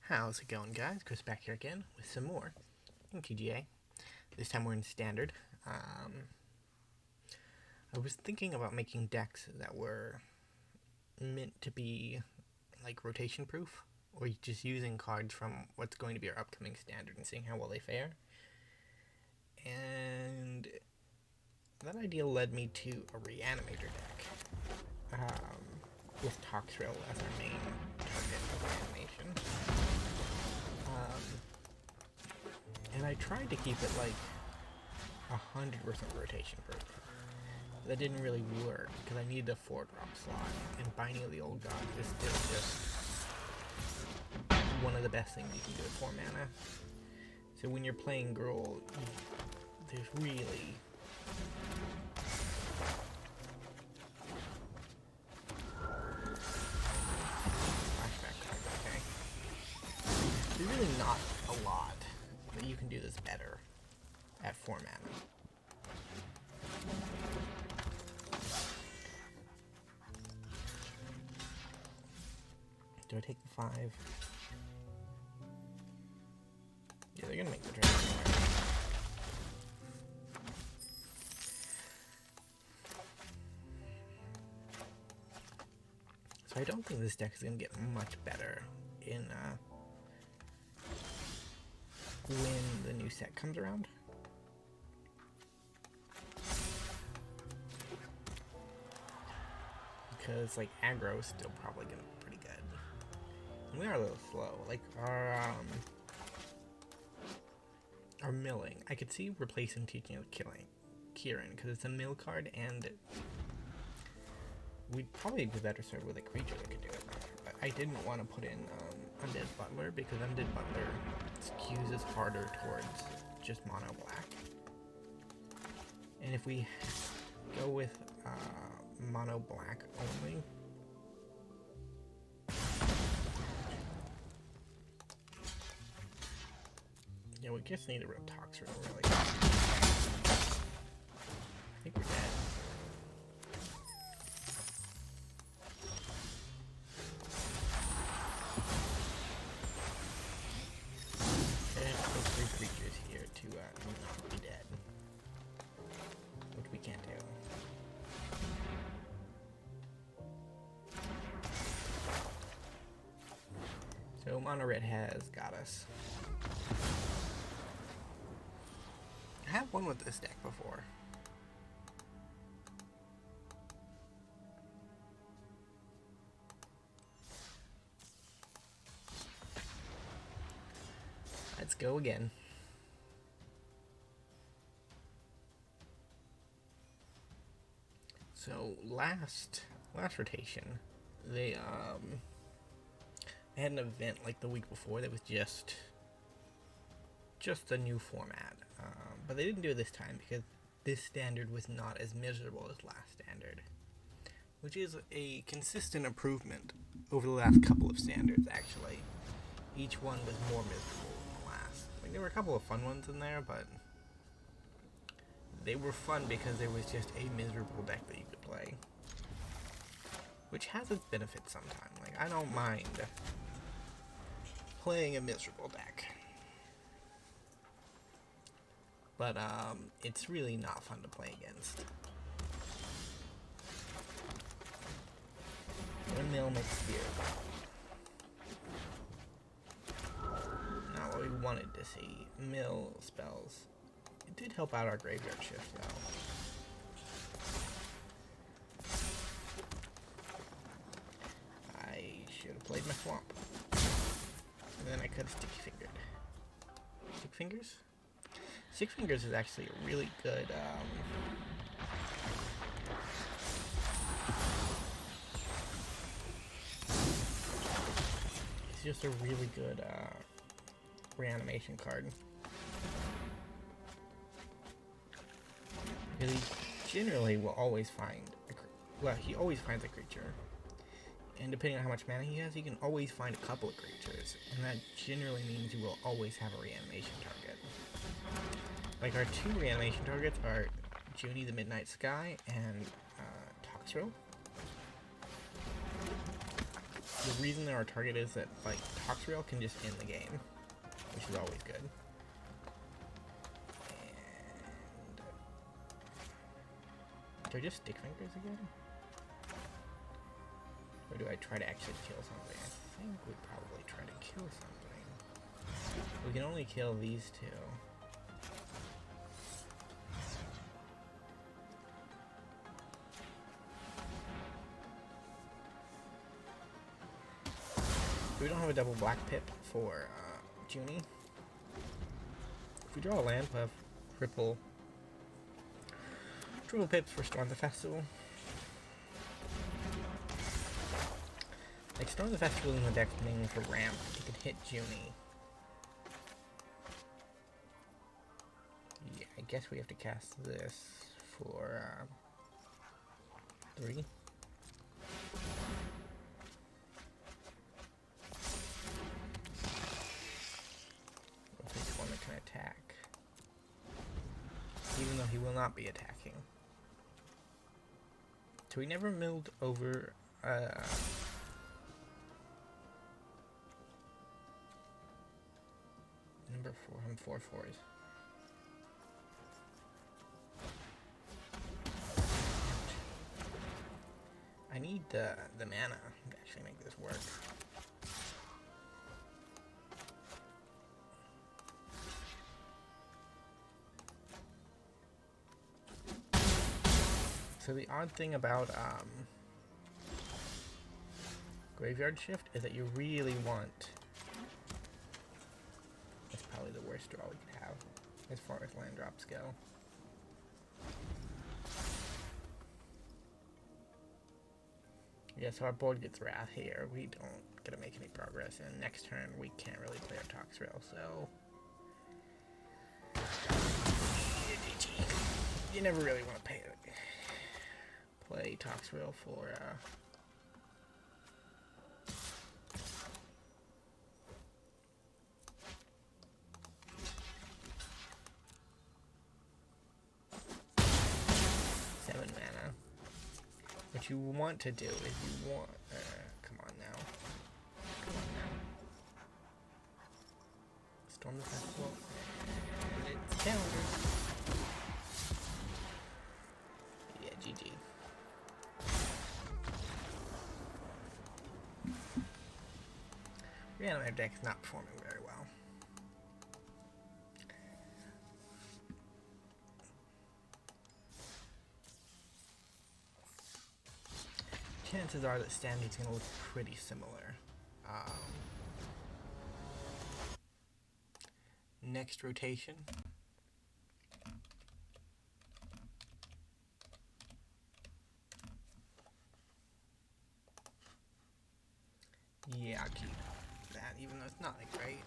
How's it going, guys? Chris back here again with some more in TGA. This time we're in Standard. I was thinking about making decks that were meant to be like rotation proof, or just using cards from what's going to be our upcoming Standard and seeing how well they fare. And that idea led me to a Reanimator deck, with Toxrill as our main target of reanimation. And I tried to keep it like 100% rotation proof. That didn't really work because I needed a 4-drop slot, and Binding of the Old God is still just one of the best things you can do with 4 mana. So when you're playing Gruul, there's really flashback cards, okay? There's really not a lot that you can do this better at 4 mana. Do I take the 5? Yeah, they're gonna make the dragon anyway. So I don't think this deck is gonna get much better in when the new set comes around. Because like aggro is still probably gonna be pretty good. And we are a little slow. Like our milling, I could see replacing Teaching with killing Kieran because it's a mill card, and we'd probably be better served with a creature that could do it. But I didn't want to put in Undead Butler because Undead Butler skews us harder towards just mono black. And if we go with mono black only, yeah, we just need a real Toxrill, really. I think we're dead. And put 3 creatures here to not be dead, which we can't do. So mono red has got us. I have won with this deck before. Let's go again. So last rotation, they had an event like the week before that was just a new format, but they didn't do it this time because this standard was not as miserable as last standard, which is a consistent improvement over the last couple of standards. Actually, each one was more miserable than the last. Like, there were a couple of fun ones in there, but they were fun because there was just a miserable deck that you could play, which has its benefits sometimes. Like, I don't mind playing a miserable deck, but it's really not fun to play against. Windmill makes spear. Not what we wanted to see. Mill spells. It did help out our graveyard shift though. I should have played my swamp. And then I could have sticky fingered. Stick fingers? Stick fingers is actually a really good it's just a really good reanimation card. Because he generally will always find he always finds a creature. And depending on how much mana he has, he can always find a couple of creatures. And that generally means you will always have a reanimation target. Like, our 2 reanimation targets are Junie the Midnight Sky and Toxrill. The reason they're our target is that, like, Toxrail can just end the game, which is always good. And... do I just stick fingers again? Or do I try to actually kill something? I think we probably try to kill something. We can only kill these two. We don't have a double black pip for Junie. If we draw a land, we'll have triple pips for Storm the Festival. Like, Storm the Festival in the deck mainly for ramp. You can hit Junie. Yeah, I guess we have to cast this for 3. Attack, even though he will not be attacking. So we never milled over number 4. I'm 4/4s. I need the mana to actually make this work. So the odd thing about Graveyard Shift is that you really want... it's probably the worst draw we could have as far as land drops go. Yeah, so our board gets Wrath here. We don't get to make any progress, and next turn we can't really play our Toxrail, so... you never really want to play Toxrail for mana. What you want to do is you want come on now. Storm the Festival. It's calendar. Yeah, GG. Reanimator deck is not performing very well. Chances are that standard's going to look pretty similar. Next rotation. Yeah, I'll keep that, even though it's not like great.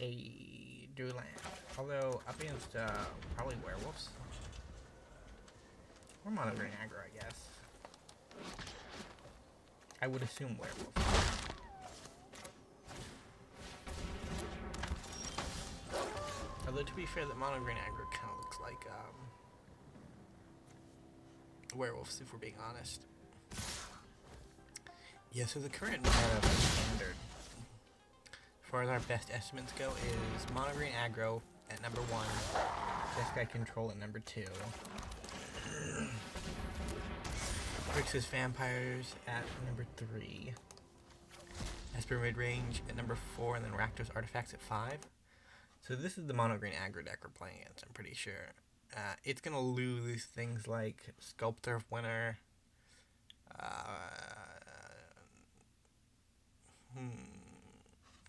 A Drew land. Although up against probably werewolves. Or mono green aggro, I guess. I would assume werewolves. Although to be fair, the mono green aggro kind of looks like werewolves, if we're being honest. Yeah, so the current meta for standard, as far as our best estimates go, is mono green aggro at number 1, Jeskai control at number 2, Grixis vampires at number 3, Esper mid-range at number 4, and then Rakdos artifacts at 5. So this is the mono green aggro deck we're playing against, I'm pretty sure. It's gonna lose things like Sculptor of Winter,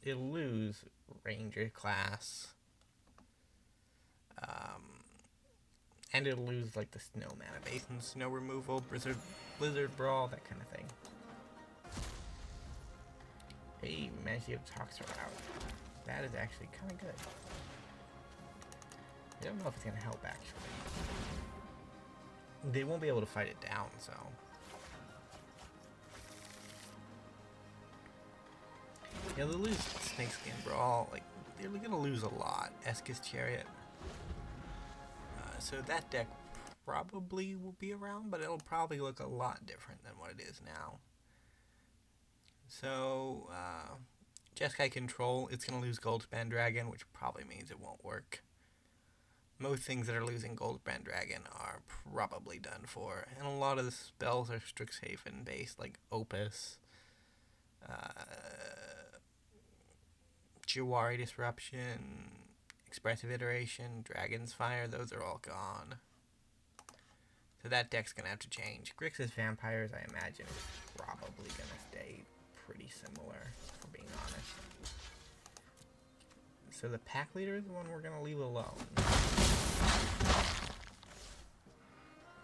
it'll lose Ranger class, and it'll lose like the snow mana base and snow removal, blizzard brawl, that kind of thing. Hey, we managed to get Toxrail out. That is actually kind of good. I don't know if it's going to help, actually. They won't be able to fight it down, so... yeah, they'll lose Snakeskin Brawl. Like, they're going to lose a lot. Eskis Chariot. So that deck probably will be around, but it'll probably look a lot different than what it is now. So, Jeskai Control, it's going to lose Goldspan Dragon, which probably means it won't work. Most things that are losing Goldspan Dragon are probably done for, and a lot of the spells are Strixhaven based, like Opus, Jawari Disruption, Expressive Iteration, Dragon's Fire, those are all gone. So that deck's going to have to change. Grixis Vampires, I imagine, is probably going to stay pretty similar, if we're being honest. So the pack leader is the one we're going to leave alone.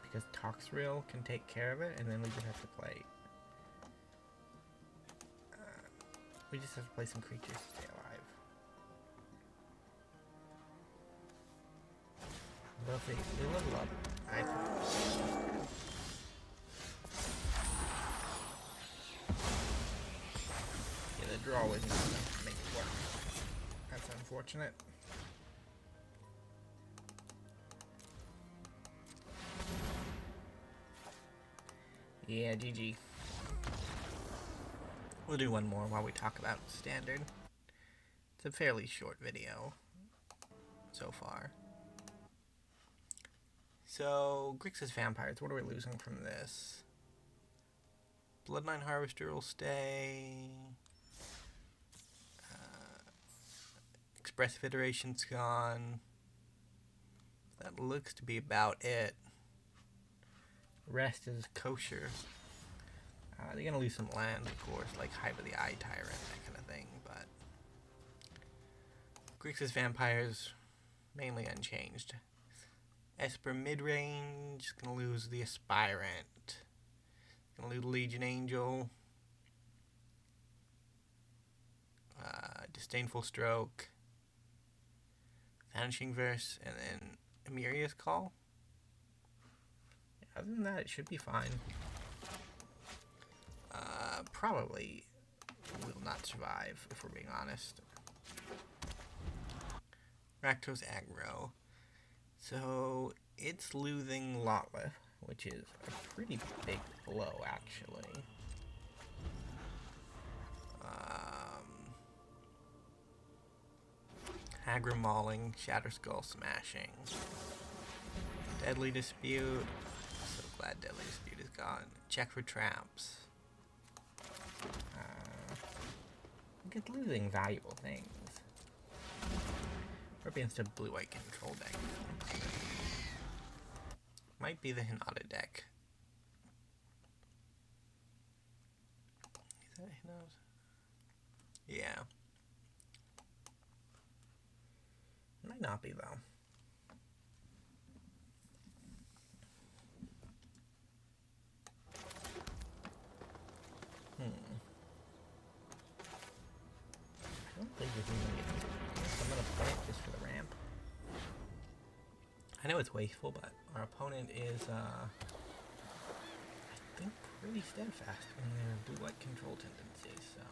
Because Toxrill can take care of it, and then we just have to play... we just have to play some creatures to stay alive. Well, if they level up, I think... yeah, the draw was not enough to make it work. That's unfortunate. Yeah, GG. We'll do one more while we talk about Standard. It's a fairly short video so far. So, Grixis Vampires, what are we losing from this? Bloodline Harvester will stay. Expressive Iteration's gone. That looks to be about it. Rest is kosher. They're going to lose some land, of course, like Hive of the Eye Tyrant, that kind of thing, but... Grixis Vampires, mainly unchanged. Esper mid-range, going to lose the Aspirant. Going to lose Legion Angel. Disdainful Stroke. Vanishing Verse, and then Emiria's Call. Other than that, it should be fine. Probably will not survive, if we're being honest. Rakdos Aggro. So, it's losing Lotleth, which is a pretty big blow, actually. Aggro Mauling, Shatter Skull Smashing. Deadly Dispute. So glad Deadly Dispute is gone. Check for traps. It's losing valuable things. We're up against a blue-white control deck. Might be the Hinata deck. Is that Hinata? Yeah. It might not be, though. I don't think there's even I'm gonna play it just for the ramp. I know it's wasteful, but our opponent is, I think, pretty steadfast in their blue-white control tendencies, so...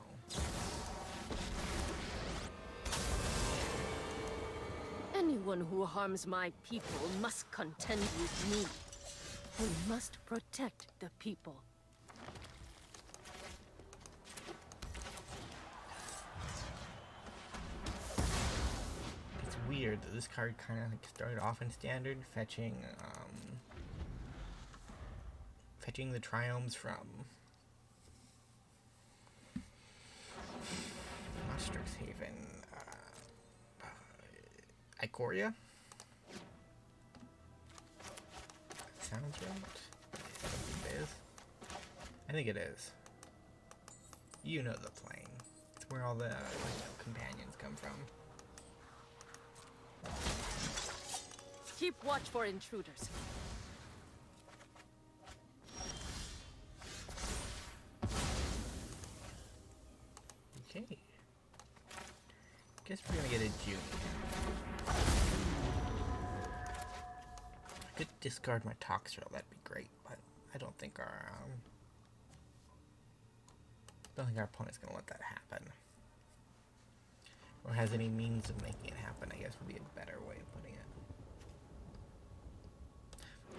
Anyone who harms my people must contend with me. We must protect the people. It's weird that this card kind of like started off in Standard, fetching the Triomes from not Strixhaven, Ikoria? Sounds right. I don't think it is. I think it is. You know the plane. It's where all the companions come from. Keep watch for intruders. Okay. Guess we're gonna get a June. I could discard my Toxrill, that'd be great, but I don't think our opponent's gonna let that happen. Or has any means of making it happen, I guess would be a better way of putting it.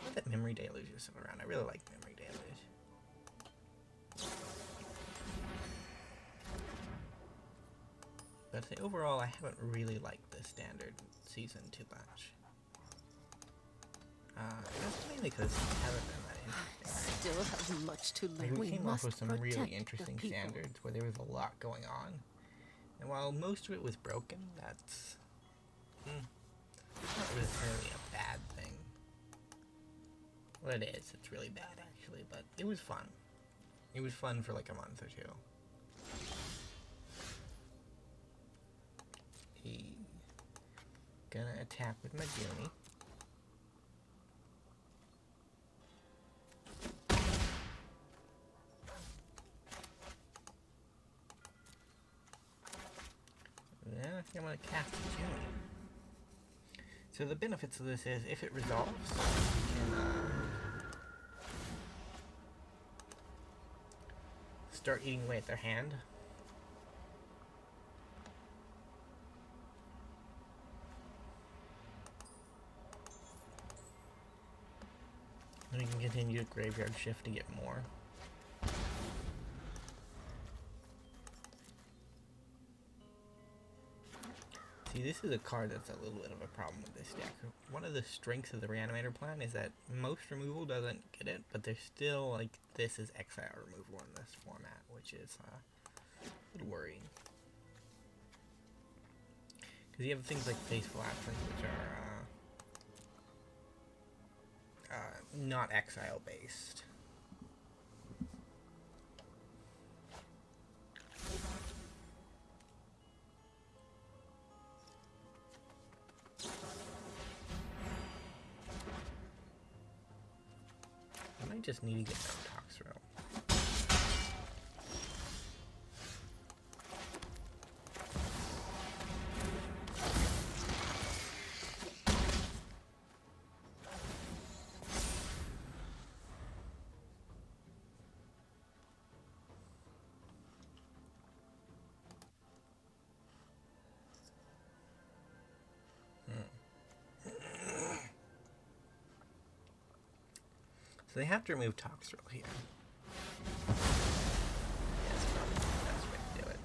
Not that Memory Deluge is still around. I really like Memory Deluge. But I'd say overall, I haven't really liked the standard season too much. That's mainly because it hasn't been that interesting. Still have much to learn. Like, we came up with some really protect interesting the people. standards where there was a lot going on. And while most of it was broken, that's not necessarily a bad thing. Well, it is. It's really bad, actually, but it was fun. It was fun for like a month or two. Gonna attack with my Junie. Then I think I'm gonna cast a Junie. So the benefits of this is if it resolves, you can start eating away at their hand. And we can continue to graveyard shift to get more. See, this is a card that's a little bit of a problem with this deck. One of the strengths of the Reanimator plan is that most removal doesn't get it, but there's still, like, this is exile removal in this format, which is a little worrying. Because you have things like Faithful Absence, which are not exile based. I might just need to get that Toxro. So they have to remove Toxrill here. That's probably the best way to do it.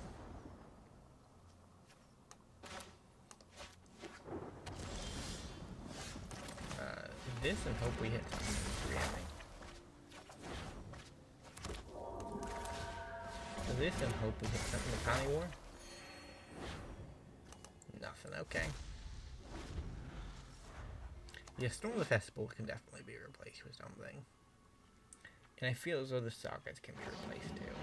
This and hope we hit something with Reanimator. So this and hope we hit something with County War. Nothing, okay. Yeah, Storm of the Festival can definitely be replaced with something. And I feel as though the Sagas can be replaced too.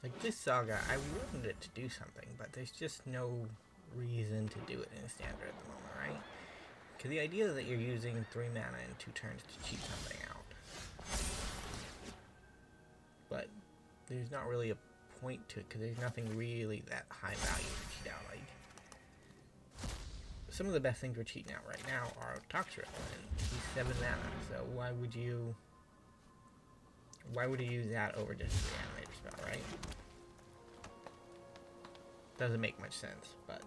Like this Saga, I wanted it to do something, but there's just no reason to do it in a standard at the moment, right? Because the idea that you're using 3 mana in 2 turns to cheat something out. But there's not really a point to it, because there's nothing really that high value to cheat out. Like, some of the best things we're cheating out right now are Toxrill, and he's 7 mana, so why would you use that over just the Reanimator spell, right? Doesn't make much sense, but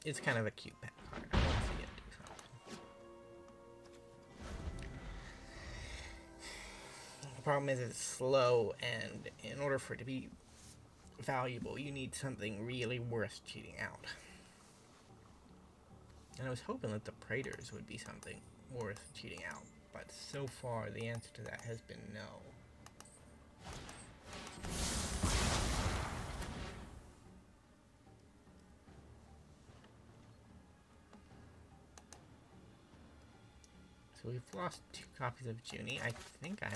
it's kind of a cute pet card. I want to see it do something. The problem is it's slow, and in order for it to be valuable, you need something really worth cheating out. And I was hoping that the Praetors would be something worth cheating out, but so far the answer to that has been no. So we've lost 2 copies of Junie. I think I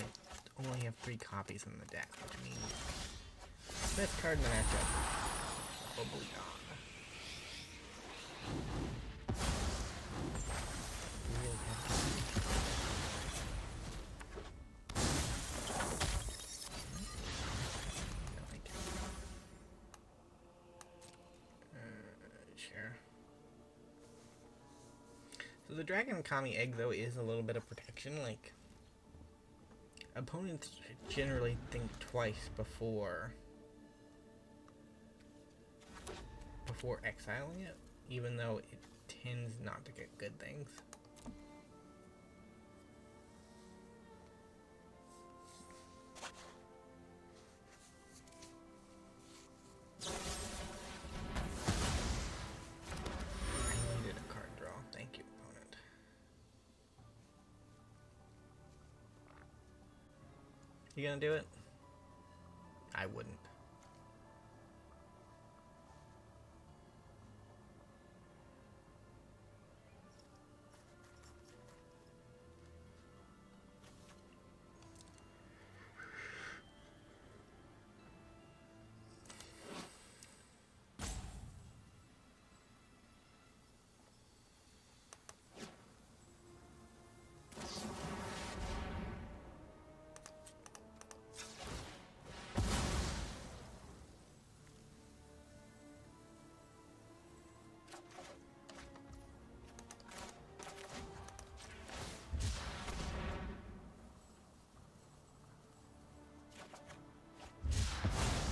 only have 3 copies in the deck, which means best card in the matchup, probably gone. Sure. So the Dragon Kami Egg, though, is a little bit of protection. Like, opponents generally think twice before before exiling it, even though it tends not to get good things. I needed a card draw. Thank you, opponent. You gonna do it? I wouldn't.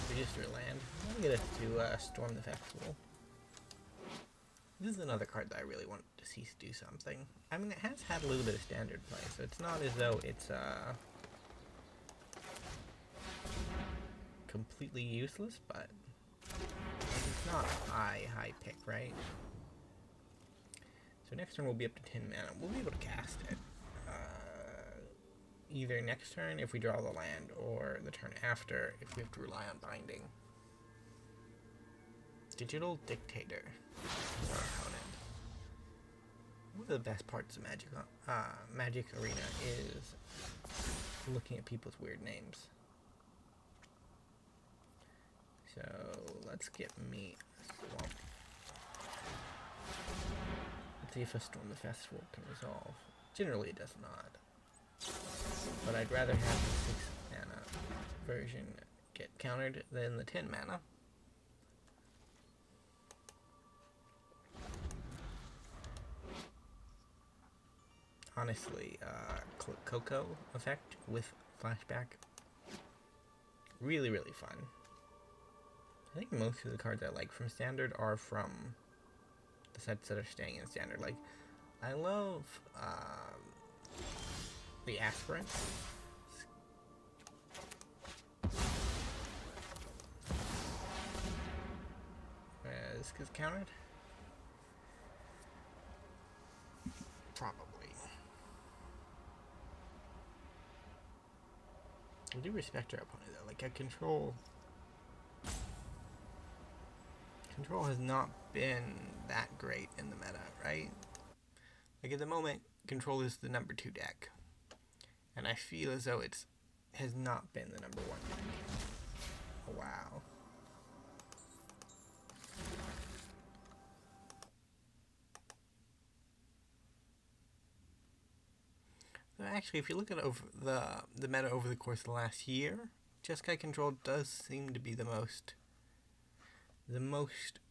Register land. I'm gonna get us to storm the festival. This is another card that I really want to see do something. I mean, it has had a little bit of standard play, so it's not as though it's completely useless, but it's not a high pick, right? So next turn we'll be up to 10 mana. We'll be able to cast it. Either next turn if we draw the land, or the turn after if we have to rely on binding. Digital Dictator is our opponent. One of the best parts of Magic Arena is looking at people's weird names. So let's get me a swamp. Let's see if a Storm the Festival can resolve. Generally it does not. But I'd rather have the 6 mana version get countered than the 10 mana. Honestly, Coco effect with flashback, really fun. I think most of the cards I like from standard are from the sets that are staying in standard. Like, I love the Aspirant. This gets countered? Probably. I do respect our opponent though. Like, a control has not been that great in the meta, right? Like, at the moment, control is the number 2 deck. And I feel as though it has not been the number 1 deck. Oh, wow. So actually, if you look at the meta over the course of the last year, Jeskai Control does seem to be the most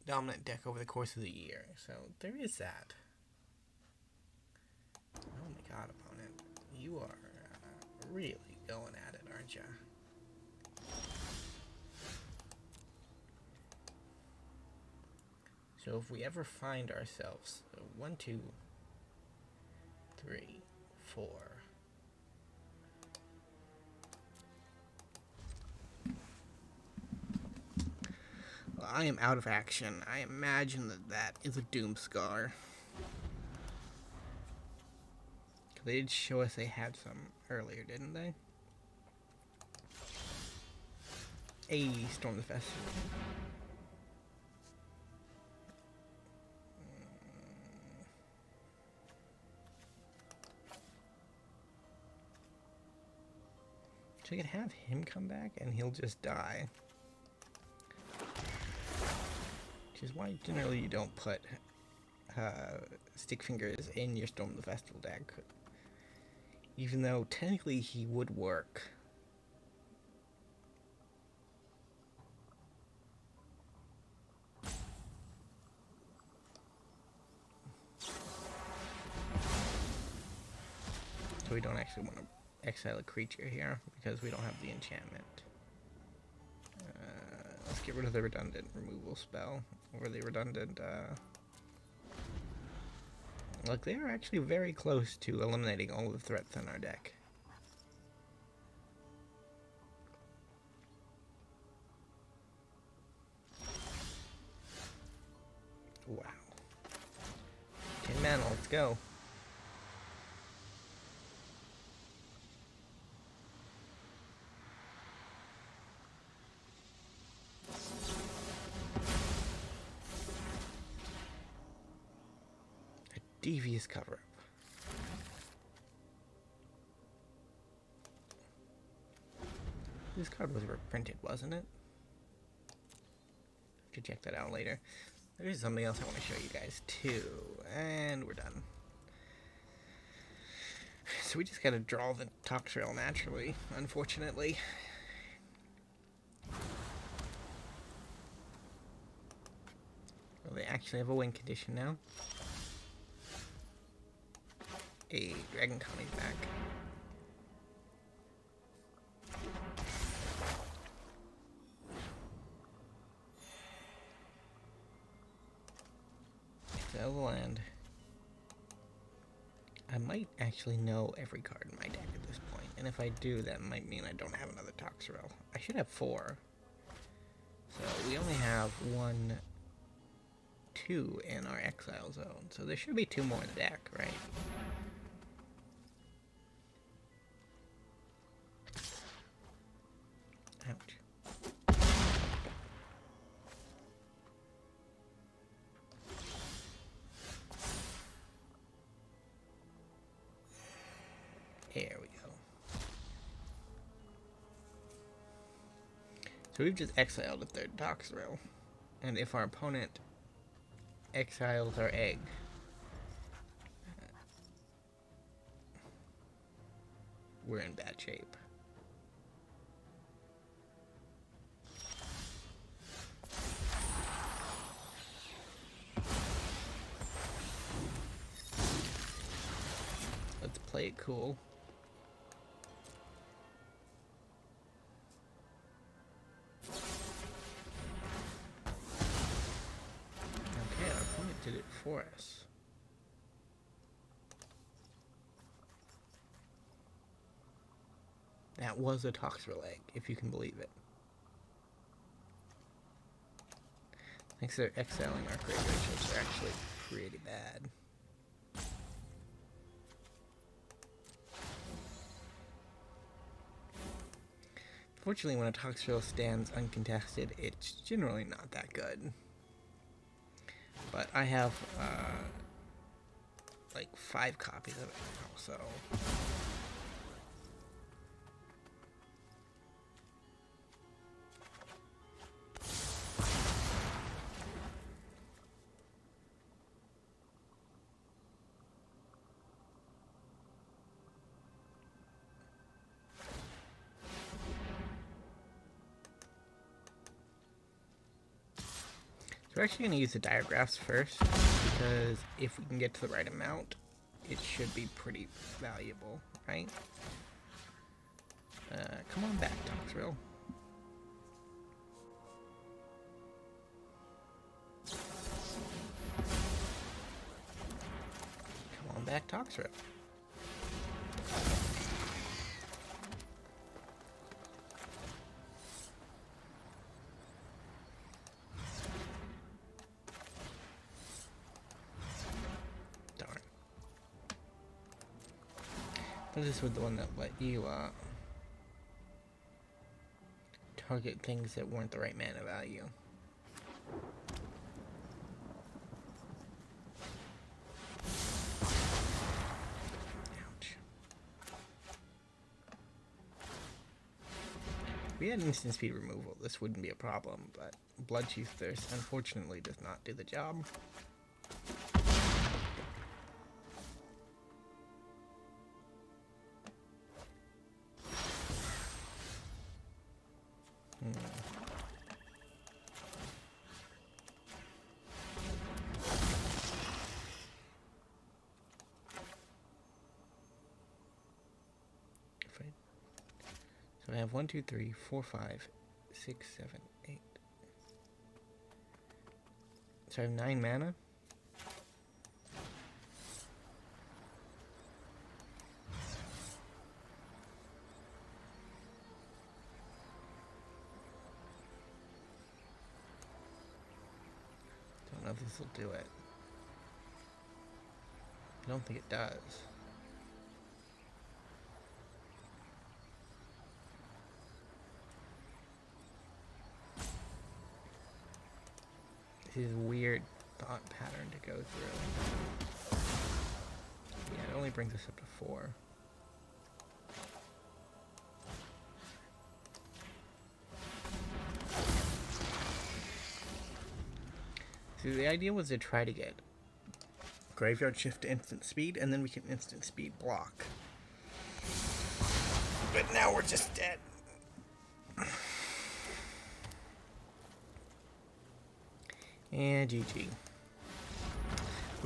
dominant deck over the course of the year. So there is that. Oh my god, opponent. You are really going at it, aren't you? So if we ever find ourselves 1, 2, 3, 4. Well, I am out of action. I imagine that is a Doomscar. They did show us they had some earlier, didn't they? A Storm the Festival. So you can have him come back and he'll just die. Which is why generally you don't put Stick Fingers in your Storm the Festival deck. Even though technically he would work. So we don't actually want to exile a creature here because we don't have the enchantment. Let's get rid of the redundant removal spell. overly redundant. Like, they are actually very close to eliminating all the threats on our deck. Wow. 10 mana, let's go. A devious cover-up. This card was reprinted, wasn't it? I have to check that out later. There's something else I want to show you guys too. And we're done. So we just gotta draw the Toxrill naturally, unfortunately. Well, they actually have a win condition now. A Dragon County's back. Sell the land. I might actually know every card in my deck at this point, and if I do, that might mean I don't have another Toxrill. I should have 4. So we only have 1, 2 in our exile zone, so there should be 2 more in the deck, right? Ouch. There we go. So we've just exiled a 3rd Toxrill, and if our opponent exiles our egg, we're in bad shape. Let's play it cool. Okay, our opponent did it for us. That was a Toxrill egg, if you can believe it. Thanks to exiling our graveyard ships are actually pretty bad. Fortunately, when a Toxrill stands uncontested, it's generally not that good. But I have, like 5 copies of it now, so... So we're actually going to use the diagraphs first, because if we can get to the right amount, it should be pretty valuable, right? Come on back, Toxrill. Come on back, Toxrill. But this was the one that let you target things that weren't the right mana value. Ouch. If we had instant speed removal, this wouldn't be a problem, but Bloodchief Thirst unfortunately does not do the job. So I have 1, 2, 3, 4, 5, 6, 7, 8. So I have 9 mana. Don't know if this will do it. I don't think it does. This is a weird thought pattern to go through. Yeah, it only brings us up to 4. So the idea was to try to get Graveyard Shift to instant speed, and then we can instant speed block. But now we're just dead. And GG.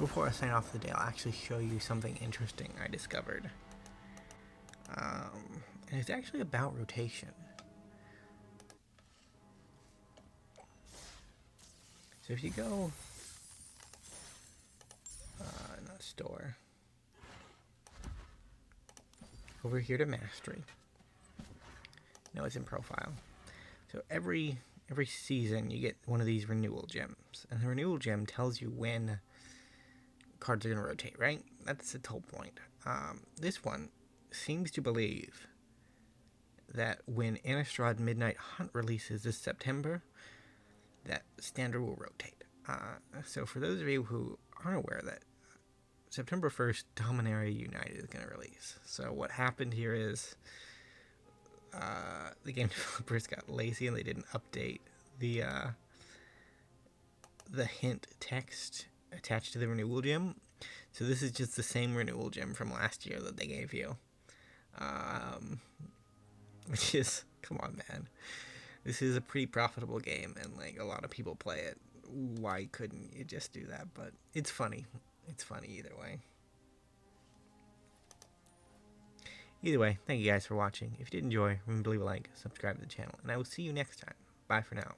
Before I sign off the day, I'll actually show you something interesting I discovered. And it's actually about rotation. So if you go, not store, over here to mastery. No, it's in profile. So every season you get one of these renewal gems, and the renewal gem tells you when cards are going to rotate, right? That's the whole point. This one seems to believe that when Innistrad Midnight Hunt releases this September, that standard will rotate. So for those of you who aren't aware that September 1st, Dominaria United is going to release. So what happened here is the game developers got lazy and they didn't update the hint text attached to the renewal gem. So this is just the same renewal gem from last year that they gave you. Which is, come on, man. This is a pretty profitable game, and like a lot of people play it. Why couldn't you just do that? But it's funny. It's funny either way. Either way, thank you guys for watching. If you did enjoy, remember to leave a like, subscribe to the channel, and I will see you next time. Bye for now.